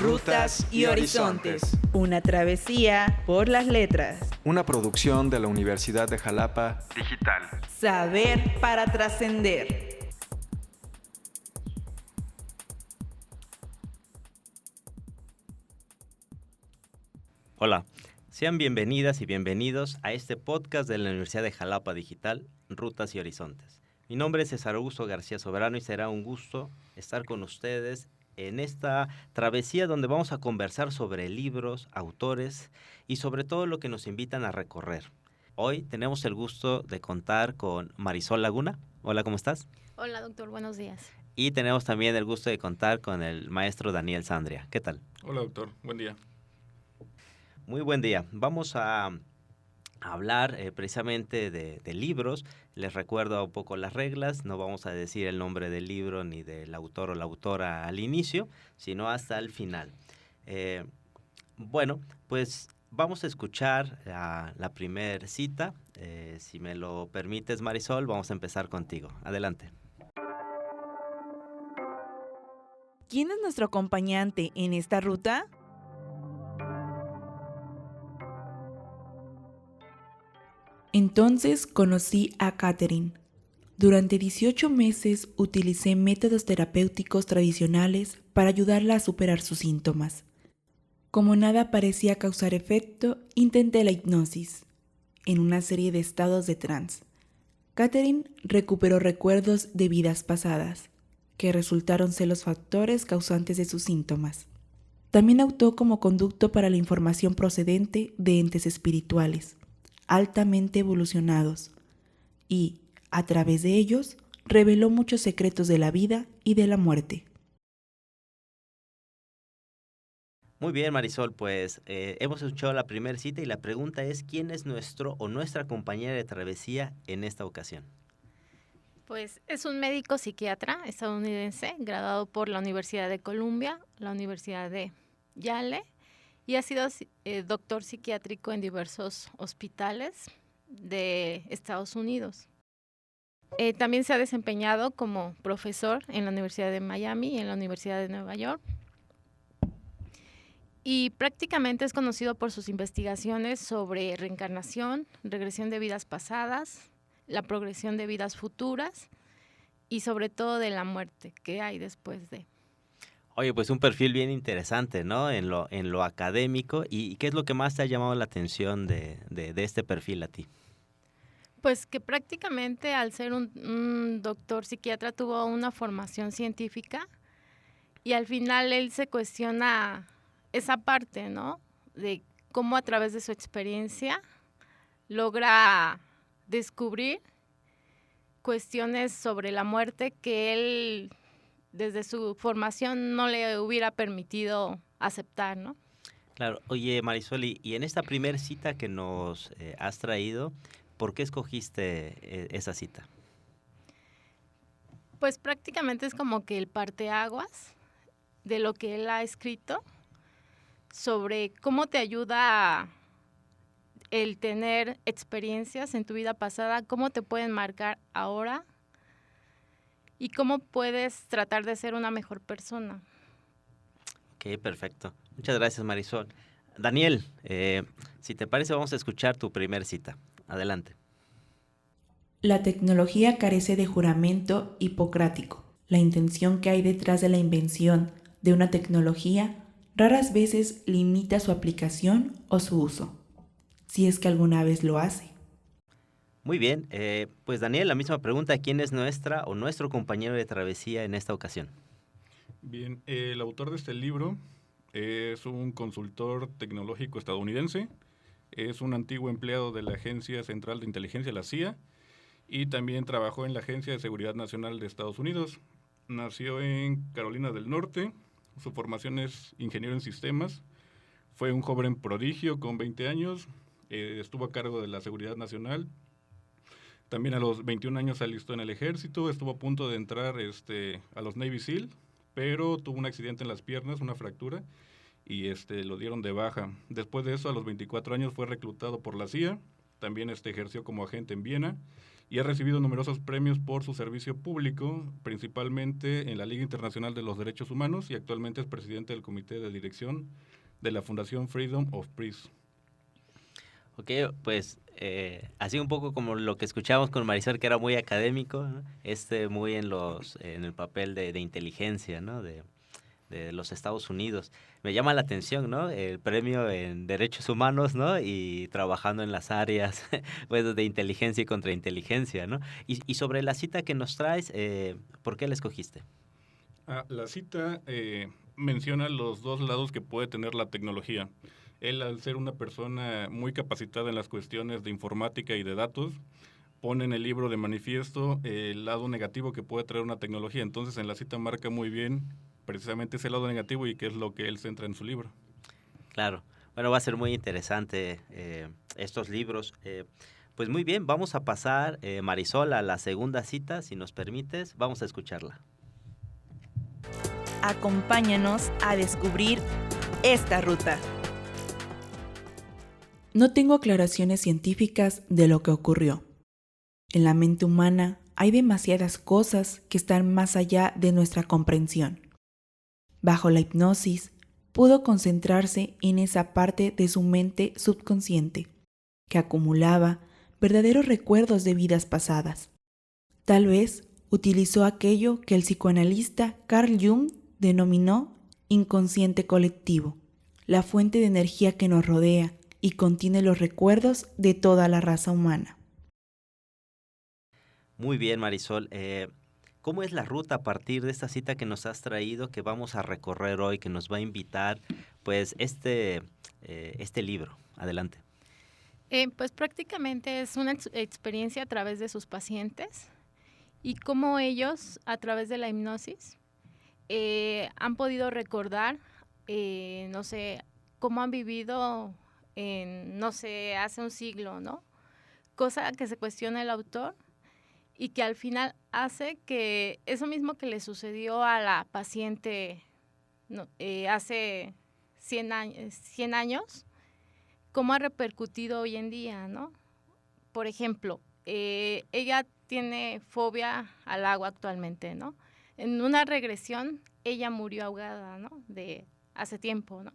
Rutas y Horizontes. Una travesía por las letras. Una producción de la Universidad de Jalapa Digital. Saber para trascender. Hola, sean bienvenidas y bienvenidos a este podcast de la Universidad de Jalapa Digital, Rutas y Horizontes. Mi nombre es César Augusto García Soberano y será un gusto estar con ustedes en esta travesía donde vamos a conversar sobre libros, autores y sobre todo lo que nos invitan a recorrer. Hoy tenemos el gusto de contar con Marisol Laguna. Hola, ¿cómo estás? Hola, doctor, buenos días. Y tenemos también el gusto de contar con el maestro Daniel Sandria. ¿Qué tal? Hola, doctor, buen día. Muy buen día. Vamos a hablar precisamente de libros. Les recuerdo un poco las reglas. No vamos a decir el nombre del libro ni del autor o la autora al inicio, sino hasta el final. Bueno, pues vamos a escuchar la primer cita. Si me lo permites, Marisol, vamos a empezar contigo. Adelante. ¿Quién es nuestro acompañante en esta ruta? Entonces conocí a Catherine. Durante 18 meses utilicé métodos terapéuticos tradicionales para ayudarla a superar sus síntomas. Como nada parecía causar efecto, intenté la hipnosis, en una serie de estados de trance. Catherine recuperó recuerdos de vidas pasadas, que resultaron ser los factores causantes de sus síntomas. También actuó como conducto para la información procedente de entes espirituales, altamente evolucionados, y, a través de ellos, reveló muchos secretos de la vida y de la muerte. Muy bien, Marisol, pues hemos escuchado la primera cita y la pregunta es ¿quién es nuestro o nuestra compañera de travesía en esta ocasión? Pues es un médico psiquiatra estadounidense, graduado por la Universidad de Columbia, la Universidad de Yale, y ha sido doctor psiquiátrico en diversos hospitales de Estados Unidos. También se ha desempeñado como profesor en la Universidad de Miami y en la Universidad de Nueva York. Y prácticamente es conocido por sus investigaciones sobre reencarnación, regresión de vidas pasadas, la progresión de vidas futuras y sobre todo de la muerte que hay después de. Oye, pues un perfil bien interesante, ¿no? En lo académico. ¿Y qué es lo que más te ha llamado la atención de este perfil a ti? Pues que prácticamente al ser un doctor psiquiatra tuvo una formación científica y al final él se cuestiona esa parte, ¿no? De cómo a través de su experiencia logra descubrir cuestiones sobre la muerte que él desde su formación no le hubiera permitido aceptar, ¿no? Claro. Oye, Marisol, y en esta primera cita que nos has traído, ¿por qué escogiste esa cita? Pues prácticamente es como que el parteaguas de lo que él ha escrito sobre cómo te ayuda el tener experiencias en tu vida pasada, cómo te pueden marcar ahora y cómo puedes tratar de ser una mejor persona. Ok, perfecto. Muchas gracias, Marisol. Daniel, si te parece, vamos a escuchar tu primer cita. Adelante. La tecnología carece de juramento hipocrático. La intención que hay detrás de la invención de una tecnología raras veces limita su aplicación o su uso, si es que alguna vez lo hace. Muy bien, pues Daniel, la misma pregunta, ¿quién es nuestra o nuestro compañero de travesía en esta ocasión? Bien, el autor de este libro es un consultor tecnológico estadounidense, es un antiguo empleado de la Agencia Central de Inteligencia, la CIA, y también trabajó en la Agencia de Seguridad Nacional de Estados Unidos. Nació en Carolina del Norte, su formación es ingeniero en sistemas, fue un joven prodigio con 20 años, estuvo a cargo de la Seguridad Nacional. También a los 21 años se alistó en el ejército, estuvo a punto de entrar a los Navy SEAL, pero tuvo un accidente en las piernas, una fractura, y lo dieron de baja. Después de eso, a los 24 años fue reclutado por la CIA, también ejerció como agente en Viena y ha recibido numerosos premios por su servicio público, principalmente en la Liga Internacional de los Derechos Humanos, y actualmente es presidente del comité de dirección de la Fundación Freedom of Press. Ok, pues así un poco como lo que escuchamos con Marisol, que era muy académico, ¿no? Muy en el papel de inteligencia, ¿no? De los Estados Unidos. Me llama la atención, ¿no? El premio en derechos humanos, ¿no? Y trabajando en las áreas pues, de inteligencia y contrainteligencia, ¿no? Y sobre la cita que nos traes, ¿por qué la escogiste? La cita menciona los dos lados que puede tener la tecnología. Él, al ser una persona muy capacitada en las cuestiones de informática y de datos, pone en el libro de manifiesto el lado negativo que puede traer una tecnología. Entonces, en la cita marca muy bien precisamente ese lado negativo y qué es lo que él centra en su libro. Claro. Bueno, va a ser muy interesante estos libros. Pues muy bien, vamos a pasar, Marisol, a la segunda cita, si nos permites. Vamos a escucharla. Acompáñanos a descubrir esta ruta. No tengo aclaraciones científicas de lo que ocurrió. En la mente humana hay demasiadas cosas que están más allá de nuestra comprensión. Bajo la hipnosis, pudo concentrarse en esa parte de su mente subconsciente, que acumulaba verdaderos recuerdos de vidas pasadas. Tal vez utilizó aquello que el psicoanalista Carl Jung denominó inconsciente colectivo, la fuente de energía que nos rodea y contiene los recuerdos de toda la raza humana. Muy bien, Marisol. ¿Cómo es la ruta a partir de esta cita que nos has traído, que vamos a recorrer hoy, que nos va a invitar, pues, este libro? Adelante. Pues prácticamente es una experiencia a través de sus pacientes y cómo ellos, a través de la hipnosis, han podido recordar, no sé, cómo han vivido no sé, hace un siglo, ¿no? Cosa que se cuestiona el autor y que al final hace que eso mismo que le sucedió a la paciente hace 100 años, cómo ha repercutido hoy en día, ¿no? Por ejemplo, ella tiene fobia al agua actualmente, ¿no? En una regresión, ella murió ahogada, ¿no? De hace tiempo, ¿no?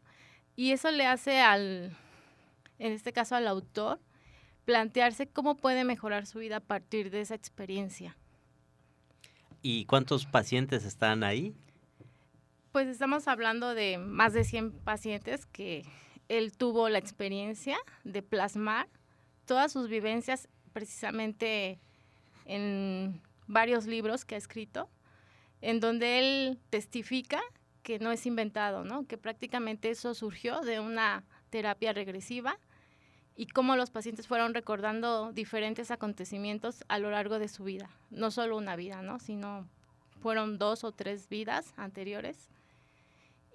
Y eso le hace en este caso al autor, plantearse cómo puede mejorar su vida a partir de esa experiencia. ¿Y cuántos pacientes están ahí? Pues estamos hablando de más de 100 pacientes que él tuvo la experiencia de plasmar todas sus vivencias precisamente en varios libros que ha escrito, en donde él testifica que no es inventado, ¿no? Que prácticamente eso surgió de una terapia regresiva y cómo los pacientes fueron recordando diferentes acontecimientos a lo largo de su vida. No solo una vida, ¿no? Sino fueron 2 o 3 vidas anteriores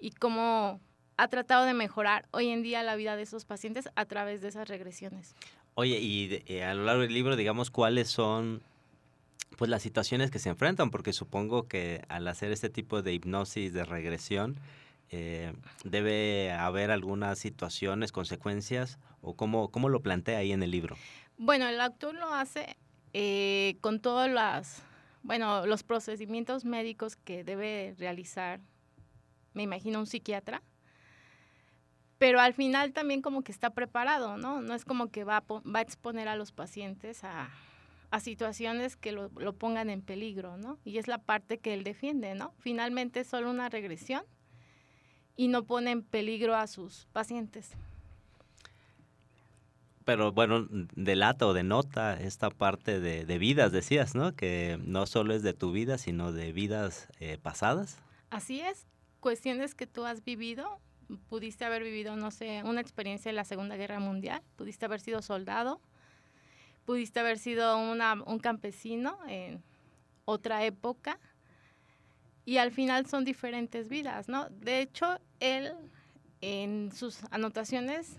y cómo ha tratado de mejorar hoy en día la vida de esos pacientes a través de esas regresiones. Oye, y a lo largo del libro, digamos, ¿cuáles son pues las situaciones que se enfrentan? Porque supongo que al hacer este tipo de hipnosis de regresión, debe haber algunas situaciones, consecuencias, o cómo lo plantea ahí en el libro. Bueno, el autor lo hace con todos los procedimientos médicos que debe realizar, me imagino, un psiquiatra, pero al final también como que está preparado, ¿no? No es como que va a exponer a los pacientes a situaciones que lo pongan en peligro, ¿no? Y es la parte que él defiende, ¿no? Finalmente es solo una regresión y no pone en peligro a sus pacientes. Pero bueno, delata o denota esta parte de vidas, decías, ¿no? Que no solo es de tu vida, sino de vidas pasadas. Así es, cuestiones que tú has vivido, pudiste haber vivido, no sé, una experiencia de la Segunda Guerra Mundial, pudiste haber sido soldado, pudiste haber sido un campesino en otra época, y al final son diferentes vidas, ¿no? De hecho, él en sus anotaciones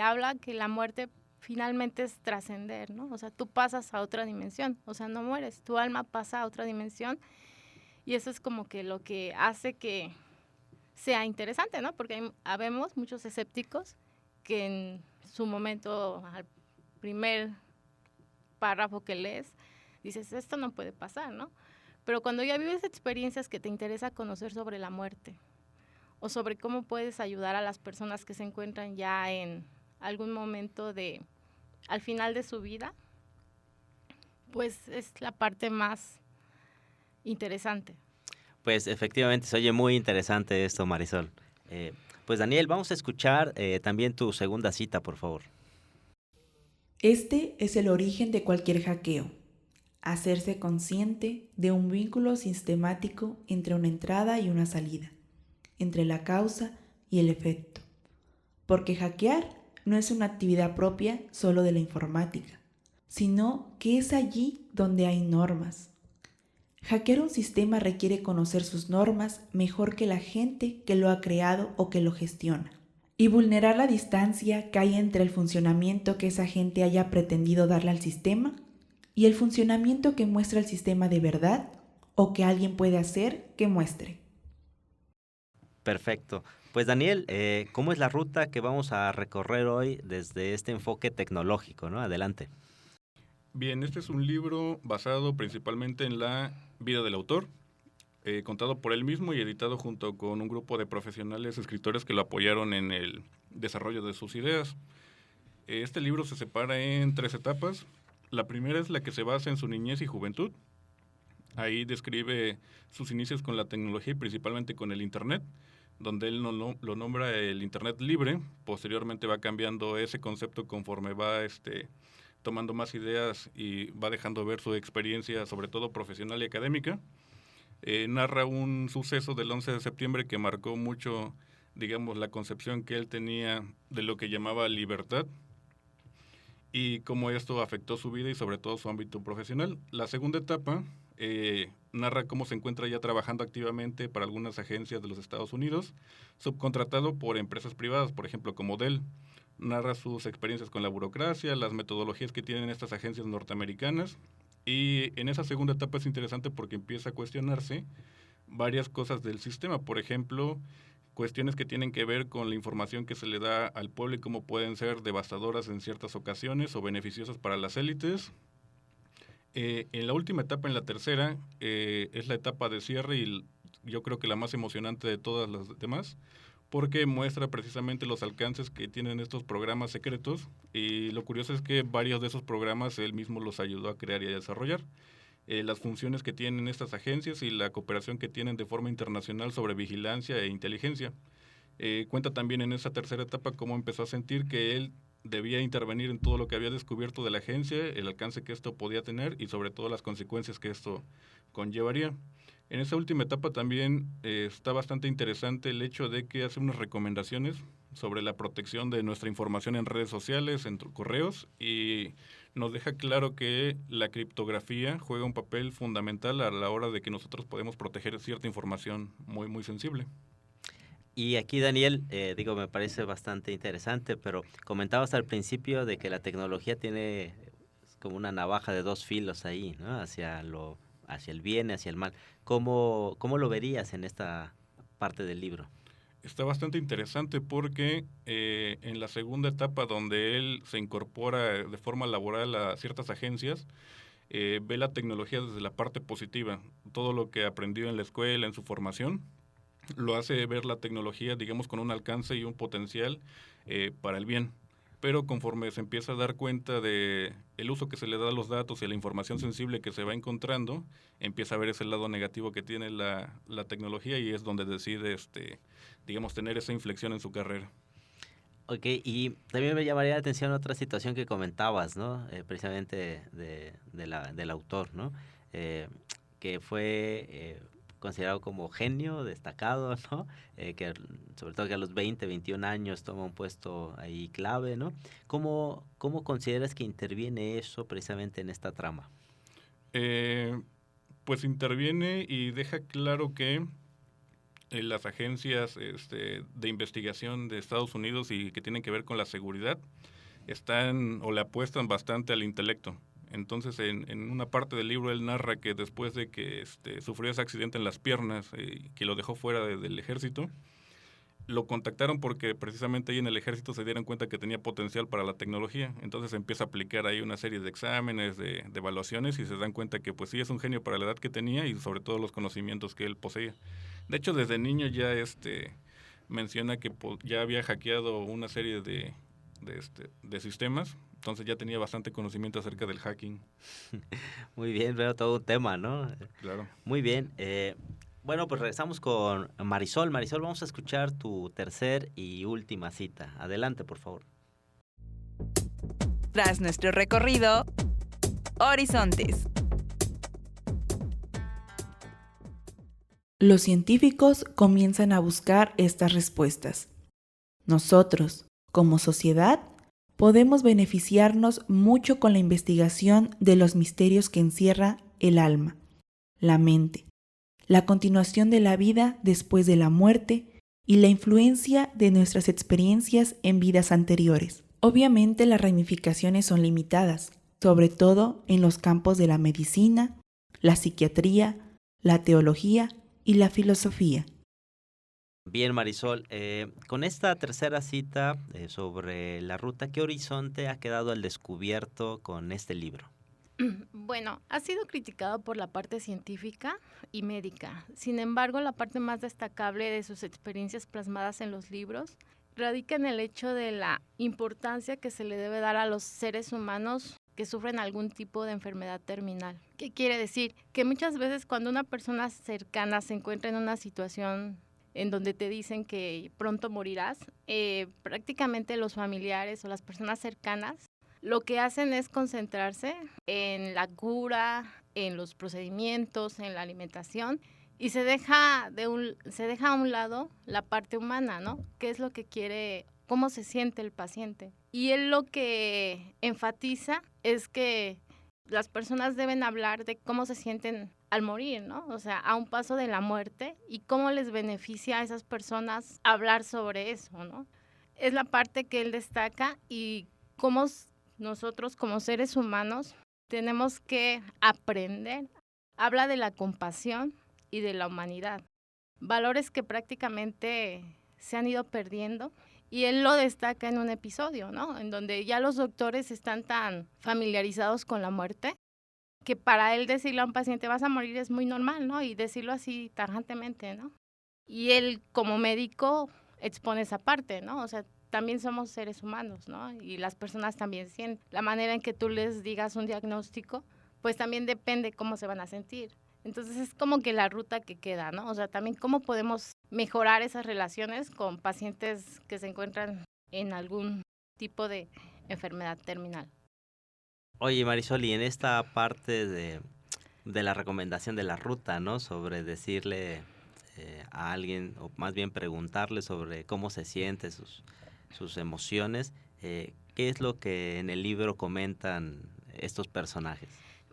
habla que la muerte finalmente es trascender, ¿no? O sea, tú pasas a otra dimensión, o sea, no mueres, tu alma pasa a otra dimensión y eso es como que lo que hace que sea interesante, ¿no? Porque habemos muchos escépticos que en su momento, primer párrafo que lees, dices, esto no puede pasar, ¿no? Pero cuando ya vives experiencias que te interesa conocer sobre la muerte o sobre cómo puedes ayudar a las personas que se encuentran ya en algún momento al final de su vida, pues es la parte más interesante. Pues efectivamente se oye muy interesante esto, Marisol. Pues Daniel, vamos a escuchar también tu segunda cita, por favor. Este es el origen de cualquier hackeo. Hacerse consciente de un vínculo sistemático entre una entrada y una salida, entre la causa y el efecto. Porque hackear no es una actividad propia solo de la informática, sino que es allí donde hay normas. Hackear un sistema requiere conocer sus normas mejor que la gente que lo ha creado o que lo gestiona, y vulnerar la distancia que hay entre el funcionamiento que esa gente haya pretendido darle al sistema y el funcionamiento que muestra el sistema de verdad o que alguien puede hacer que muestre. Perfecto. Pues Daniel, ¿cómo es la ruta que vamos a recorrer hoy desde este enfoque tecnológico, ¿no? Adelante. Bien, este es un libro basado principalmente en la vida del autor, contado por él mismo y editado junto con un grupo de profesionales escritores que lo apoyaron en el desarrollo de sus ideas. Este libro se separa en 3 etapas. La primera es la que se basa en su niñez y juventud. Ahí describe sus inicios con la tecnología y principalmente con el Internet, donde él lo nombra el Internet libre. Posteriormente va cambiando ese concepto conforme va tomando más ideas y va dejando ver su experiencia, sobre todo profesional y académica. Narra un suceso del 11 de septiembre que marcó mucho, digamos, la concepción que él tenía de lo que llamaba libertad y cómo esto afectó su vida y sobre todo su ámbito profesional. La segunda etapa narra cómo se encuentra ya trabajando activamente para algunas agencias de los Estados Unidos, subcontratado por empresas privadas, por ejemplo, como Dell. Narra sus experiencias con la burocracia, las metodologías que tienen estas agencias norteamericanas. Y en esa segunda etapa es interesante porque empieza a cuestionarse varias cosas del sistema. Por ejemplo, cuestiones que tienen que ver con la información que se le da al pueblo y cómo pueden ser devastadoras en ciertas ocasiones o beneficiosas para las élites. En la última etapa, en la tercera, es la etapa de cierre y yo creo que la más emocionante de todas las demás, porque muestra precisamente los alcances que tienen estos programas secretos y lo curioso es que varios de esos programas él mismo los ayudó a crear y a desarrollar. Las funciones que tienen estas agencias y la cooperación que tienen de forma internacional sobre vigilancia e inteligencia. Cuenta también en esa tercera etapa cómo empezó a sentir que él debía intervenir en todo lo que había descubierto de la agencia, el alcance que esto podía tener y sobre todo las consecuencias que esto conllevaría. En esa última etapa también está bastante interesante el hecho de que hace unas recomendaciones sobre la protección de nuestra información en redes sociales, en correos, y nos deja claro que la criptografía juega un papel fundamental a la hora de que nosotros podemos proteger cierta información muy, muy sensible. Y aquí, Daniel, me parece bastante interesante, pero comentabas al principio de que la tecnología tiene como una navaja de 2 filos ahí, ¿no? Hacia el bien y hacia el mal. ¿Cómo lo verías en esta parte del libro? Está bastante interesante porque en la segunda etapa donde él se incorpora de forma laboral a ciertas agencias, ve la tecnología desde la parte positiva. Todo lo que aprendió en la escuela, en su formación, lo hace ver la tecnología, digamos, con un alcance y un potencial para el bien. Pero conforme se empieza a dar cuenta de el uso que se le da a los datos y a la información sensible que se va encontrando, empieza a ver ese lado negativo que tiene la tecnología y es donde decide, digamos, tener esa inflexión en su carrera. Ok, y también me llamaría la atención otra situación que comentabas, ¿no? Precisamente del autor, ¿no? Que fue considerado como genio, destacado, ¿no? Que sobre todo que a los 20, 21 años toma un puesto ahí clave, ¿no? ¿Cómo consideras que interviene eso precisamente en esta trama? Pues interviene y deja claro que las agencias de investigación de Estados Unidos y que tienen que ver con la seguridad están o le apuestan bastante al intelecto. Entonces, en una parte del libro él narra que después de que sufrió ese accidente en las piernas que lo dejó fuera del ejército, lo contactaron porque precisamente ahí en el ejército se dieron cuenta que tenía potencial para la tecnología. Entonces empieza a aplicar ahí una serie de exámenes, de evaluaciones, y se dan cuenta que pues sí es un genio para la edad que tenía y sobre todo los conocimientos que él poseía. De hecho, desde niño ya menciona que ya había hackeado una serie de sistemas, entonces ya tenía bastante conocimiento acerca del hacking. Muy bien, veo todo un tema, ¿no? Claro. Muy bien. Bueno, pues regresamos con Marisol. Marisol, vamos a escuchar tu tercer y última cita. Adelante, por favor. Tras nuestro recorrido, Horizontes. Los científicos comienzan a buscar estas respuestas. Nosotros, como sociedad, podemos beneficiarnos mucho con la investigación de los misterios que encierra el alma, la mente, la continuación de la vida después de la muerte y la influencia de nuestras experiencias en vidas anteriores. Obviamente las ramificaciones son limitadas, sobre todo en los campos de la medicina, la psiquiatría, la teología y la filosofía. Bien, Marisol, con esta tercera cita sobre la ruta, ¿qué horizonte ha quedado al descubierto con este libro? Bueno, ha sido criticado por la parte científica y médica. Sin embargo, la parte más destacable de sus experiencias plasmadas en los libros radica en el hecho de la importancia que se le debe dar a los seres humanos que sufren algún tipo de enfermedad terminal. ¿Qué quiere decir? Que muchas veces cuando una persona cercana se encuentra en una situación en donde te dicen que pronto morirás, prácticamente los familiares o las personas cercanas lo que hacen es concentrarse en la cura, en los procedimientos, en la alimentación, y se deja a un lado la parte humana, ¿no? ¿Qué es lo que quiere, cómo se siente el paciente? Y él lo que enfatiza es que las personas deben hablar de cómo se sienten al morir, ¿no? O sea, a un paso de la muerte, y cómo les beneficia a esas personas hablar sobre eso, ¿no? Es la parte que él destaca, y cómo nosotros como seres humanos tenemos que aprender. Habla de la compasión y de la humanidad, valores que prácticamente se han ido perdiendo, y él lo destaca en un episodio, ¿no? En donde ya los doctores están tan familiarizados con la muerte que para él decirle a un paciente vas a morir es muy normal, ¿no? Y decirlo así tajantemente, ¿no? Y él como médico expone esa parte, ¿no? O sea, también somos seres humanos, ¿no? Y las personas también sienten. La manera en que tú les digas un diagnóstico, pues también depende cómo se van a sentir. Entonces es como que la ruta que queda, ¿no? O sea, también cómo podemos mejorar esas relaciones con pacientes que se encuentran en algún tipo de enfermedad terminal. Oye, Marisol, y en esta parte de la recomendación de la ruta, ¿no? Sobre decirle a alguien, o más bien preguntarle sobre cómo se siente, sus emociones, ¿qué es lo que en el libro comentan estos personajes?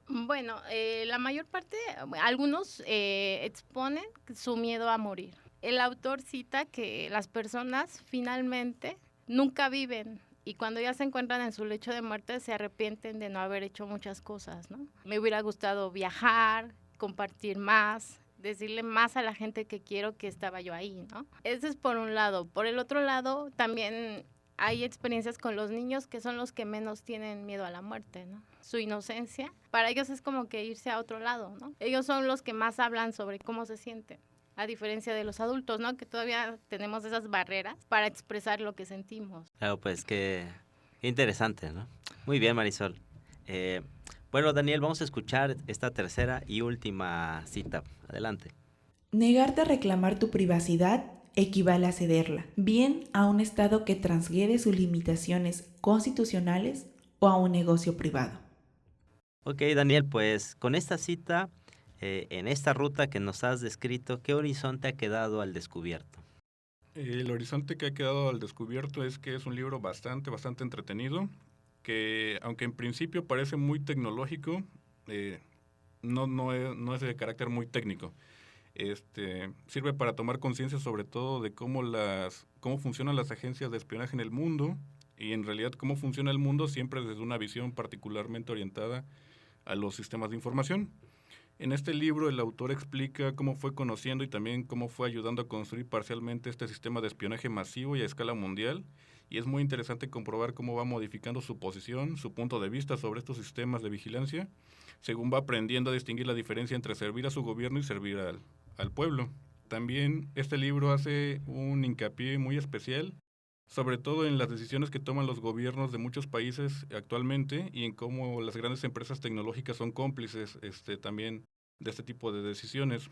Bueno, la mayor parte, algunos exponen su miedo a morir. El autor cita que las personas finalmente nunca viven, y cuando ya se encuentran en su lecho de muerte se arrepienten de no haber hecho muchas cosas, ¿no? Me hubiera gustado viajar, compartir más, decirle más a la gente que quiero que estaba yo ahí, ¿no? Ese es por un lado. Por el otro lado, también hay experiencias con los niños que son los que menos tienen miedo a la muerte, ¿no? Su inocencia, para ellos es como que irse a otro lado, ¿no? Ellos son los que más hablan sobre cómo se sienten, a diferencia de los adultos, ¿no? Que todavía tenemos esas barreras para expresar lo que sentimos. Claro, pues qué interesante, ¿no? Muy bien, Marisol. Bueno, Daniel, vamos a escuchar esta tercera y última cita. Adelante. Negarte a reclamar tu privacidad equivale a cederla, bien a un Estado que transgrede sus limitaciones constitucionales o a un negocio privado. Ok, Daniel, pues con esta cita, en esta ruta que nos has descrito, ¿qué horizonte ha quedado al descubierto? El horizonte que ha quedado al descubierto es que es un libro bastante entretenido, que aunque en principio parece muy tecnológico, no es de carácter muy técnico. Sirve para tomar conciencia sobre todo de cómo funcionan las agencias de espionaje en el mundo, y en realidad cómo funciona el mundo siempre desde una visión particularmente orientada a los sistemas de información. En este libro el autor explica cómo fue conociendo y también cómo fue ayudando a construir parcialmente este sistema de espionaje masivo y a escala mundial, y es muy interesante comprobar cómo va modificando su posición, su punto de vista sobre estos sistemas de vigilancia, según va aprendiendo a distinguir la diferencia entre servir a su gobierno y servir al pueblo. También este libro hace un hincapié muy especial, sobre todo en las decisiones que toman los gobiernos de muchos países actualmente y en cómo las grandes empresas tecnológicas son cómplices también de este tipo de decisiones.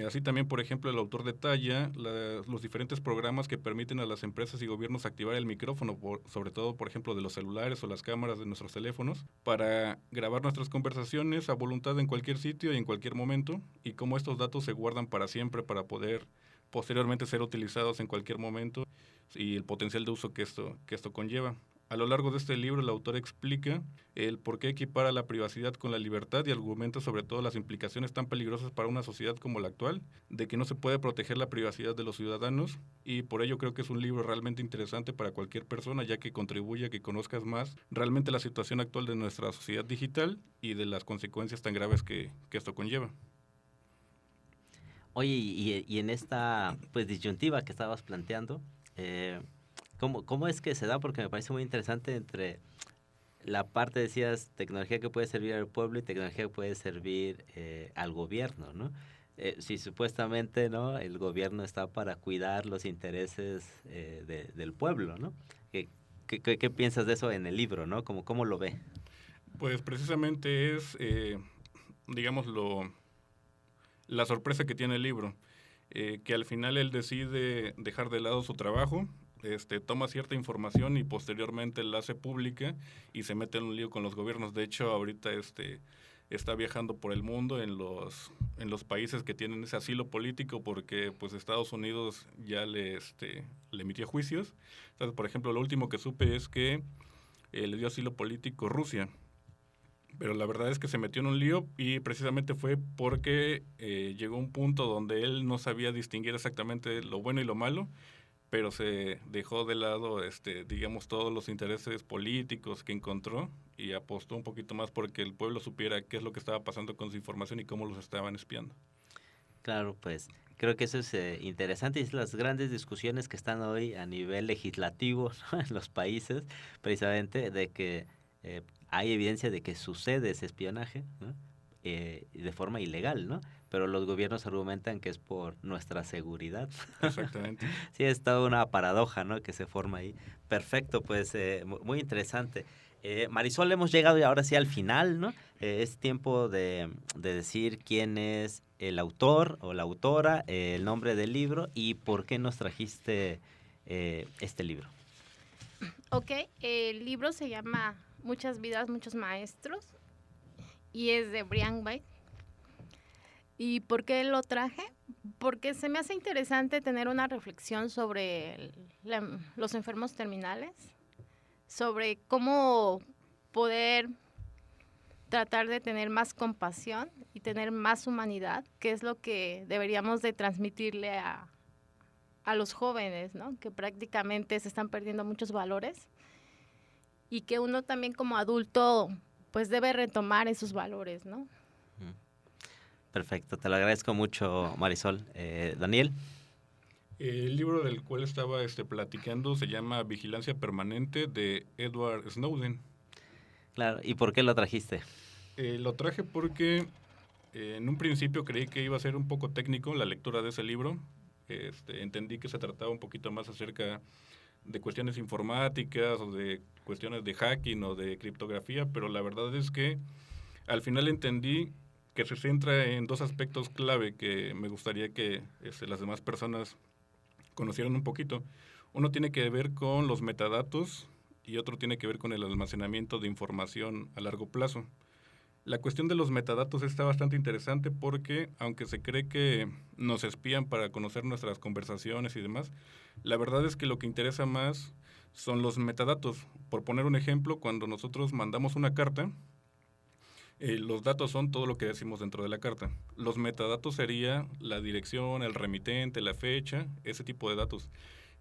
Así también, por ejemplo, el autor detalla los diferentes programas que permiten a las empresas y gobiernos activar el micrófono, sobre todo, por ejemplo, de los celulares o las cámaras de nuestros teléfonos, para grabar nuestras conversaciones a voluntad en cualquier sitio y en cualquier momento, y cómo estos datos se guardan para siempre para poder posteriormente ser utilizados en cualquier momento y el potencial de uso que esto conlleva. A lo largo de este libro, el autor explica el por qué equipara la privacidad con la libertad y argumenta sobre todo las implicaciones tan peligrosas para una sociedad como la actual, de que no se puede proteger la privacidad de los ciudadanos, y por ello creo que es un libro realmente interesante para cualquier persona, ya que contribuye a que conozcas más realmente la situación actual de nuestra sociedad digital y de las consecuencias tan graves que esto conlleva. Oye, y en esta pues disyuntiva que estabas planteando, ¿cómo es que se da? Porque me parece muy interesante entre la parte, decías, tecnología que puede servir al pueblo y tecnología que puede servir al gobierno, ¿no? Si supuestamente, ¿no?, el gobierno está para cuidar los intereses del pueblo, ¿no? ¿Qué piensas de eso en el libro, ¿no? ¿Cómo lo ve? Pues precisamente es, digamos, la sorpresa que tiene el libro, que al final él decide dejar de lado su trabajo, toma cierta información y posteriormente la hace pública y se mete en un lío con los gobiernos. De hecho, ahorita está viajando por el mundo en los países que tienen ese asilo político, porque pues Estados Unidos ya le emitió juicios. Entonces, por ejemplo, lo último que supe es que le dio asilo político Rusia. Pero la verdad es que se metió en un lío y precisamente fue porque llegó un punto donde él no sabía distinguir exactamente lo bueno y lo malo, pero se dejó de lado, digamos, todos los intereses políticos que encontró y apostó un poquito más porque el pueblo supiera qué es lo que estaba pasando con su información y cómo los estaban espiando. Claro, pues creo que eso es interesante y es las grandes discusiones que están hoy a nivel legislativo, ¿no?, en los países, precisamente de que hay evidencia de que sucede ese espionaje, ¿no?, de forma ilegal, ¿no? Pero los gobiernos argumentan que es por nuestra seguridad. Exactamente. Sí, es toda una paradoja, ¿no?, que se forma ahí. Perfecto, pues muy interesante. Marisol, hemos llegado ahora sí al final, ¿no? Es tiempo de decir quién es el autor o la autora, el nombre del libro y por qué nos trajiste este libro. Ok, el libro se llama Muchas vidas, muchos maestros y es de Brian White. ¿Y por qué lo traje? Porque se me hace interesante tener una reflexión sobre los enfermos terminales, sobre cómo poder tratar de tener más compasión y tener más humanidad, que es lo que deberíamos de transmitirle a los jóvenes, ¿no?, que prácticamente se están perdiendo muchos valores y que uno también como adulto pues debe retomar esos valores, ¿no? Perfecto, te lo agradezco mucho, Marisol. Daniel. El libro del cual estaba platicando se llama Vigilancia Permanente, de Edward Snowden. Claro, ¿y por qué lo trajiste? Lo traje porque en un principio creí que iba a ser un poco técnico la lectura de ese libro. Entendí que se trataba un poquito más acerca de cuestiones informáticas o de cuestiones de hacking o de criptografía, pero la verdad es que al final entendí que se centra en dos aspectos clave que me gustaría que las demás personas conocieran un poquito. Uno tiene que ver con los metadatos y otro tiene que ver con el almacenamiento de información a largo plazo. La cuestión de los metadatos está bastante interesante porque, aunque se cree que nos espían para conocer nuestras conversaciones y demás, la verdad es que lo que interesa más son los metadatos. Por poner un ejemplo, cuando nosotros mandamos una carta, los datos son todo lo que decimos dentro de la carta. Los metadatos sería la dirección, el remitente, la fecha, ese tipo de datos.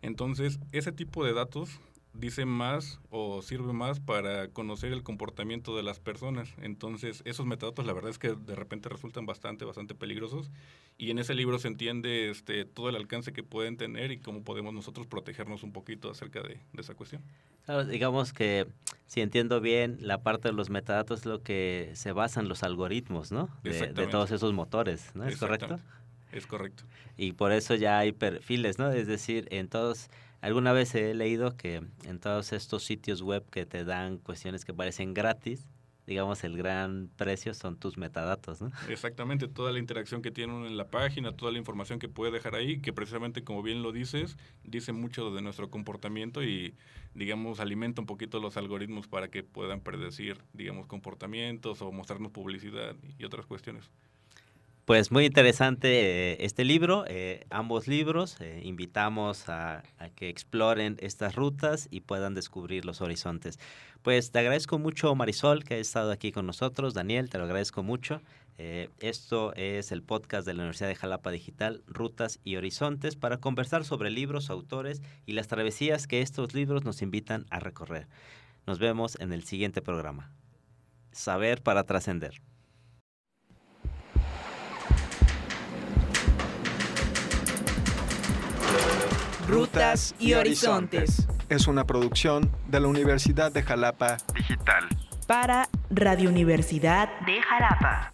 Entonces, ese tipo de datos dice más o sirve más para conocer el comportamiento de las personas. Entonces, esos metadatos la verdad es que de repente resultan bastante peligrosos, y en ese libro se entiende todo el alcance que pueden tener y cómo podemos nosotros protegernos un poquito acerca de esa cuestión. Claro, digamos que, si entiendo bien, la parte de los metadatos es lo que se basa en los algoritmos, ¿no? De todos esos motores, ¿no? ¿Es correcto? Es correcto. Y por eso ya hay perfiles, ¿no? Es decir, alguna vez he leído que en todos estos sitios web que te dan cuestiones que parecen gratis, digamos, el gran precio son tus metadatos, ¿no? Exactamente, toda la interacción que tiene uno en la página, toda la información que puede dejar ahí, que precisamente, como bien lo dices, dice mucho de nuestro comportamiento y, digamos, alimenta un poquito los algoritmos para que puedan predecir, digamos, comportamientos o mostrarnos publicidad y otras cuestiones. Pues muy interesante este libro, ambos libros. Invitamos a que exploren estas rutas y puedan descubrir los horizontes. Pues te agradezco mucho, Marisol, que has estado aquí con nosotros. Daniel, te lo agradezco mucho. Esto es el podcast de la Universidad de Jalapa Digital, Rutas y Horizontes, para conversar sobre libros, autores y las travesías que estos libros nos invitan a recorrer. Nos vemos en el siguiente programa. Saber para trascender. Rutas y Horizontes. Es una producción de la Universidad de Jalapa Digital. Para Radio Universidad de Jalapa.